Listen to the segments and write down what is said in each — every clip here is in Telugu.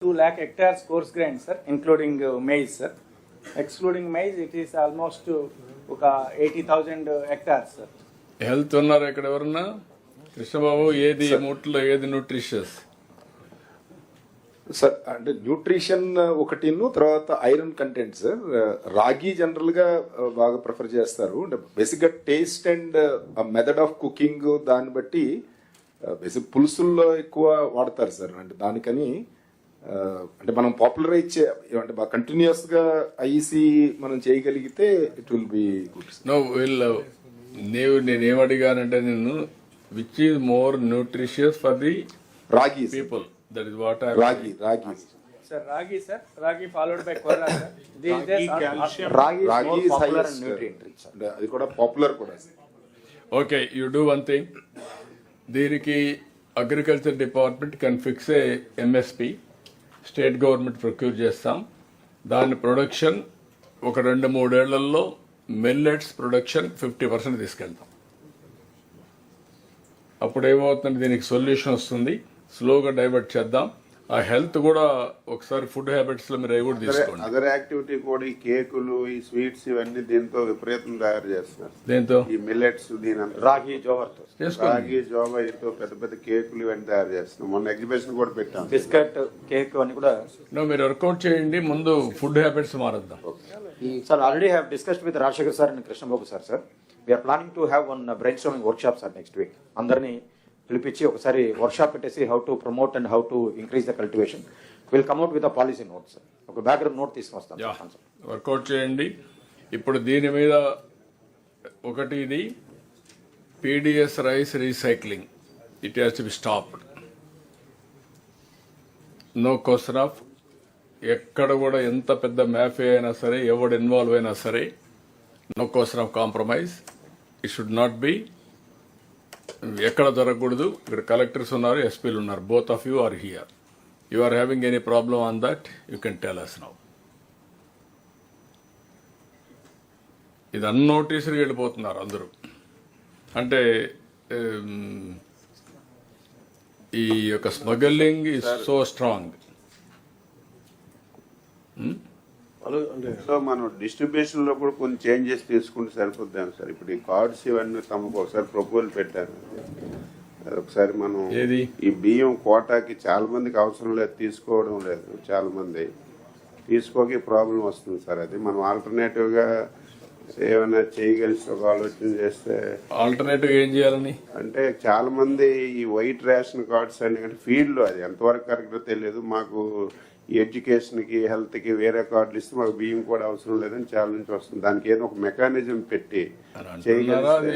2 lakh hectares coarse grain, sir, including maize, sir. Excluding maize, it is almost 80,000 hectares, sir. Health ఉన్నారు ఇక్కడ ఎవరన్నా? కృష్ణబాబు, ఏది మూట్లో ఏది న్యూట్రిషియస్? సార్ అంటే న్యూట్రిషన్ ఒకటిను, తర్వాత ఐరన్ కంటెంట్ సార్. రాగి జనరల్ గా బాగా ప్రిఫర్ చేస్తారు. బేసిక్ గా taste and method of cooking దాన్ని బట్టి బేసిక్ పులుసుల్లో ఎక్కువ వాడతారు సార్. అంటే దానికని అంటే మనం పాపులరైజ్ అంటే బాగా కంటిన్యూస్ గా ఐసి మనం చేయగలిగితే it will be good. No వీళ్ళు నేనేం అడిగానంటే నిన్ను, which is more nutritious for the ragi people? That is what ragi Sir, ragi followed by korra, sir. These days, రాగి అది కూడా పాపులర్ కూడా. Okay, you do one thing. దీనికి agriculture department can fix a MSP, state government procure చేస్తాం. దాని ప్రొడక్షన్ ఒక 2-3 ఏళ్లలో మిల్లెట్స్ ప్రొడక్షన్ 50% తీసుకెళ్తాం. అప్పుడు ఏమవుతుంది, దీనికి సొల్యూషన్ వస్తుంది. స్లోగా డైవర్ట్ చేద్దాం. ఆ హెల్త్ కూడా ఒకసారి ఫుడ్ హ్యాబిట్స్ లో మీరు అవి కూడా తీసుకోండి. అదర్ యాక్టివిటీ కూడా ఈ కేకులు, ఈ స్వీట్స్ ఇవన్నీ దీంతో విపరీతం తయారు చేస్తున్నారు. దేంతో? ఈ మిల్లెట్స్, దీని రాగి జోవర్తో రాగి జోవతో పెద్ద పెద్ద కేకులు ఇవన్నీ తయారు చేస్తున్నాం. మొన్న ఎగ్జిబిషన్ కూడా పెట్టాం. బిస్కెట్, కేక్ అని కూడా. మీరు వర్కౌట్ చేయండి, ముందు ఫుడ్ హ్యాబిట్స్ మారద్దాం. Sir, already have discussed with Rajshekhar sir and Krishna Babu sir. We are planning to have one brainstorming workshop, sir, next week. Andarni పిలిపించి ఒకసారి వర్క్షాప్ పెట్టేసి how to promote and how to increase the cultivation. Will come out with a policy note, sir. ఒక బ్యాక్గ్రౌండ్ నోట్ తీసుకొస్తాం. వర్కౌట్ చేయండి. ఇప్పుడు దీని మీద ఒకటి, ఇది PDS rice recycling, it has to be stopped. No question of, ఎక్కడ కూడా ఎంత పెద్ద మ్యాఫియా అయినా సరే, ఎవడు ఇన్వాల్వ్ అయినా సరే, no question of compromise. It should not be, ఎక్కడ జరగకూడదు. ఇక్కడ కలెక్టర్స్ ఉన్నారు, ఎస్పీలు ఉన్నారు. Both of you are here. You are having any problem on that, you can tell us now. ఇది అన్నోటీసులు వెళ్ళిపోతున్నారు అందరూ. అంటే ఈ యొక్క smuggling is so strong. So మనం డిస్ట్రిబ్యూషన్ లో కూడా కొన్ని చేంజెస్ తీసుకుంటే సరిపోద్దాం సార్. ఇప్పుడు ఈ కార్డ్స్ ఇవన్నీ తమకు ఒకసారి ప్రపోజల్ పెట్టారు. ఒకసారి మనం ఈ బియ్యం కోటాకి చాలా మందికి అవసరం లేదు, తీసుకోవడం లేదు. చాలా మంది తీసుకోక ప్రాబ్లం వస్తుంది సార్. అది మనం ఆల్టర్నేటివ్ గా ఏమైనా చేయగలిసి ఒక ఆలోచన చేస్తే. ఆల్టర్నేటివ్ ఏం చేయాలని అంటే చాలా మంది ఈ వైట్ రేషన్ కార్డ్స్ అని ఫీల్డ్ లో, అది ఎంతవరకు కరెక్టో తెలియదు మాకు. ఈ ఎడ్యుకేషన్ కి, హెల్త్ కి వేరే కార్డులు ఇస్తే మాకు బియ్యం కూడా అవసరం లేదని చాలా నుంచి వస్తుంది. దానికి ఏదో ఒక మెకానిజం పెట్టి చేయగలిగితే.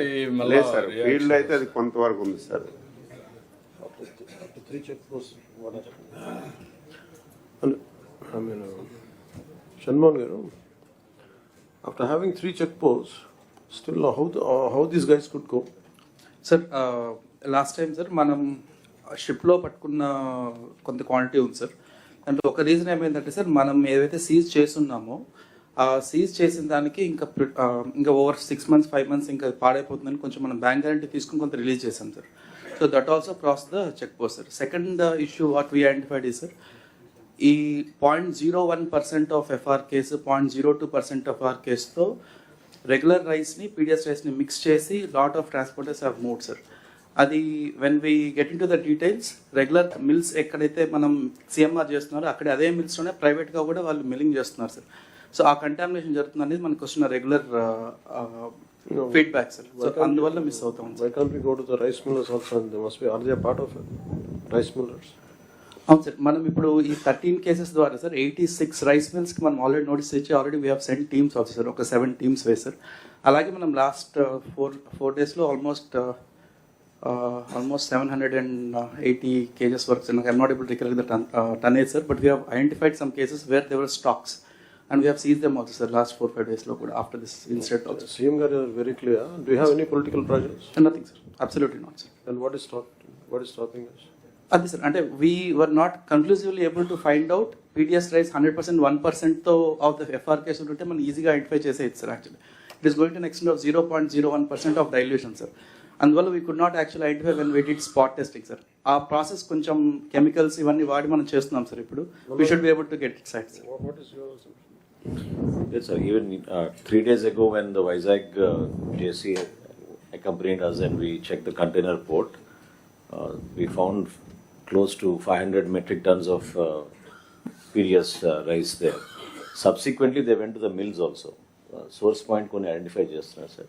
లేదు సార్, ఫీల్డ్ లో అయితే అది కొంతవరకు ఉంది sir. Shanmugam garu, after having 3 check posts, still how these guys could go? Sir, last time sir, మనం షిప్ లో పట్టుకున్న కొంత క్వాంటిటీ ఉంది సార్. అంటే ఒక రీజన్ ఏమైందంటే సార్, మనం ఏదైతే సీజ్ చేస్తున్నామో ఆ సీజ్ చేసిన దానికి ఇంకా ఓవర్ 6 months 5 months ఇంకా పాడైపోతుందని కొంచెం మనం బ్యాంక్ గ్యారంటీ తీసుకుని కొంత రిలీజ్ చేసాం sir. So that also cross the check post sir. Second issue what we identified ఈ సార్, ఈ 0.01% of FR case, 0.02% of R కేసుతో రెగ్యులర్ రైస్ని, పీడిఎస్ రైస్ని మిక్స్ చేసి lot of transporters have moved sir. అది when we get into the details, regular mills ఎక్కడైతే మనం సిఎంఆర్ చేస్తున్నారో అక్కడ అదే మిల్స్లోనే ప్రైవేట్గా కూడా వాళ్ళు మిల్లింగ్ చేస్తున్నారు సార్. సో ఆ కంటామినేషన్ జరుగుతుంది అనేది మనకు వస్తున్న రెగ్యులర్ ఫీడ్బ్యాక్ సార్. సో అందువల్ల మిస్ అవుతాం. Why can't we go to the rice millers also? They must be, are they a part of it? Rice millers? అవును సార్. మనం ఇప్పుడు ఈ 13 కేసెస్ ద్వారా సార్ 86 రైస్ మిల్స్కి మనం ఆల్రెడీ నోటీస్ ఇచ్చి already we have send teams also sir. ఒక 7 teams వే సార్. అలాగే మనం last 4 daysలో almost 780 kgs works. I'm not able to recollect the tonnage, sir, but we have identified some cases where there were stocks, and we have seized them also, sir, last 4-5 days after this incident also. CM garu are very clear. Do you have any political pressures? Nothing, sir. Absolutely not, sir. And what is stopping us? Adi sir, and we were not conclusively able to find out PDS rise 100% 1% of the FR case unte man easy ga identify cheseyచ్చు, sir. Actually it is going to an extent of 0.01% of dilution, sir. అందువల్ల we could not actual identify when we did spot testing sir. ఆ ప్రాసెస్ కొంచెం కెమికల్స్ ఇవన్నీ వాడి మనం చేస్తున్నాం సార్. ఇప్పుడు we should be able to get it sight sir. What is your assumption? Yes, sir. Even 3 days ago, when the Vizag JC accompanied us and we checked the container port, we found close to 500 metric tons of PDS rice there. Subsequently, they went to the mills also. Source point kone identify chestunar, sir.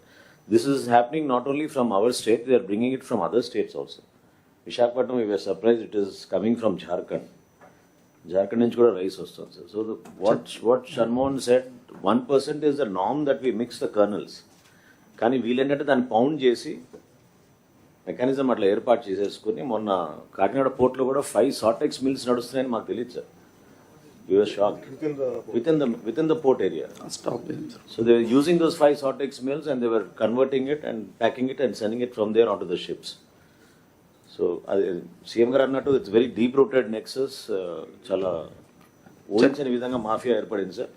This is happening not only from our state; they are bringing it from other states also. Visakhapatnam, we were surprised it is coming from Jharkhand. Jharkhand నుంచి కూడా రైస్ వస్తుంది sir. So what Shanmohan said 1% is the norm that we mix the kernels. కానీ వీళ్ళేంటంటే దాన్ని పౌండ్ చేసి మెకానిజం అట్లా ఏర్పాటు చేసేసుకుని మొన్న కాకినాడ పోర్ట్లో కూడా 5 సార్టెక్స్ మిల్స్ నడుస్తున్నాయని మాకు తెలియదు sir. We were shocked. Within the port area. Stop them, sir. So they were using those 5 Sortex mills and they were converting it and packing it and sending it from there onto the ships. So CM garu annattu it's very deep rooted nexus. Chala ఊహించని విధంగా మాఫియా ఏర్పడింది sir.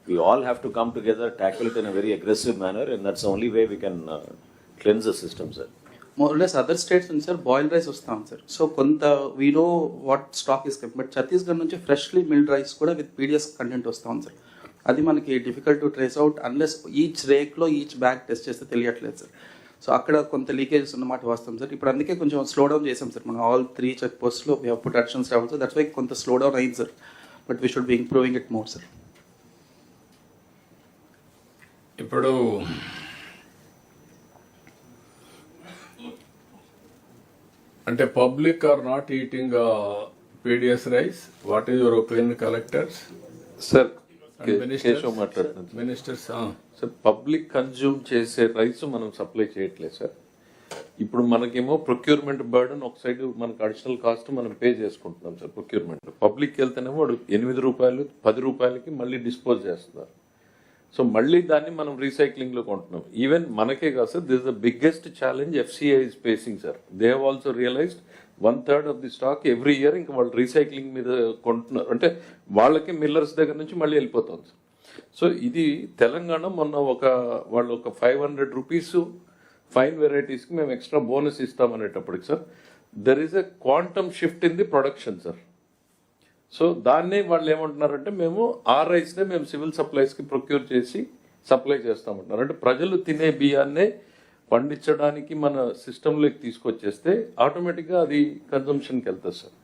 We all have to come together, tackle it in a very aggressive manner, and that's the only way we can cleanse the system, sir. More or less other states నుంచి సార్ బాయిల్ రైస్ వస్తాం సార్. సో కొంత we know what stock is coming, but Chhattisgarh నుంచి ఫ్రెష్లీ మిల్డ్ రైస్ కూడా విత్ పీడిఎస్ కంటెంట్ వస్తాం సార్. అది మనకి difficult to trace out unless each రేక్లో ఈచ్ బ్యాగ్ టెస్ట్ చేస్తే తెలియట్లేదు సార్. సో అక్కడ కొంత లీకేజెస్ ఉన్నమాట వాస్తాం సార్. ఇప్పుడు అందుకే కొంచెం స్లో డౌన్ చేసాం సార్. మనం ఆల్ 3 చెక్ పోస్ట్లో we have put actions also. That's why కొంత స్లో డౌన్ అయింది sir. But we should be improving it more sir. ఇప్పుడు అంటే public are not eating PDS rice. What is your opinion, collectors? Sir ministers Keshav మాట్లాడుతున్నాను. మినిస్టర్స్ సార్ పబ్లిక్ కన్జ్యూమ్ చేసే రైస్ మనం సప్లై చేయట్లేదు సార్. ఇప్పుడు మనకేమో ప్రొక్యూర్మెంట్ బర్డన్ ఒక సైడ్ మనకు అడిషనల్ కాస్ట్ మనం పే చేసుకుంటున్నాం సార్. ప్రొక్యూర్మెంట్ పబ్లిక్ వెళ్తేనేమో వాడు 8 రూపాయలు 10 రూపాయలకి మళ్ళీ డిస్పోజ్ చేస్తున్నారు. సో మళ్ళీ దాన్ని మనం రీసైక్లింగ్లో కొంటున్నాం. ఈవెన్ మనకే కాదు sir, this the biggest challenge FCI is facing sir. They have also realised 1/3 of the stock every year ఇంకా వాళ్ళు రీసైక్లింగ్ మీద కొంటున్నారు. అంటే వాళ్ళకి మిల్లర్స్ దగ్గర నుంచి మళ్ళీ వెళ్ళిపోతుంది సార్. సో ఇది తెలంగాణ మొన్న వాళ్ళు ఒక 500 రూపీస్ ఫైన్ వెరైటీస్కి మేము ఎక్స్ట్రా బోనస్ ఇస్తామనేటప్పటికి sir there is a quantum shift in the production sir. So దాన్నే వాళ్ళు ఏమంటున్నారంటే మేము ఆ రైస్నే మేము సివిల్ సప్లైస్కి ప్రొక్యూర్ చేసి సప్లై చేస్తామంటున్నారు. అంటే ప్రజలు తినే బియ్యాన్నే పండించడానికి మన సిస్టంలోకి తీసుకొచ్చేస్తే ఆటోమేటిక్గా అది కన్జంప్షన్కి వెళ్తుంది సార్.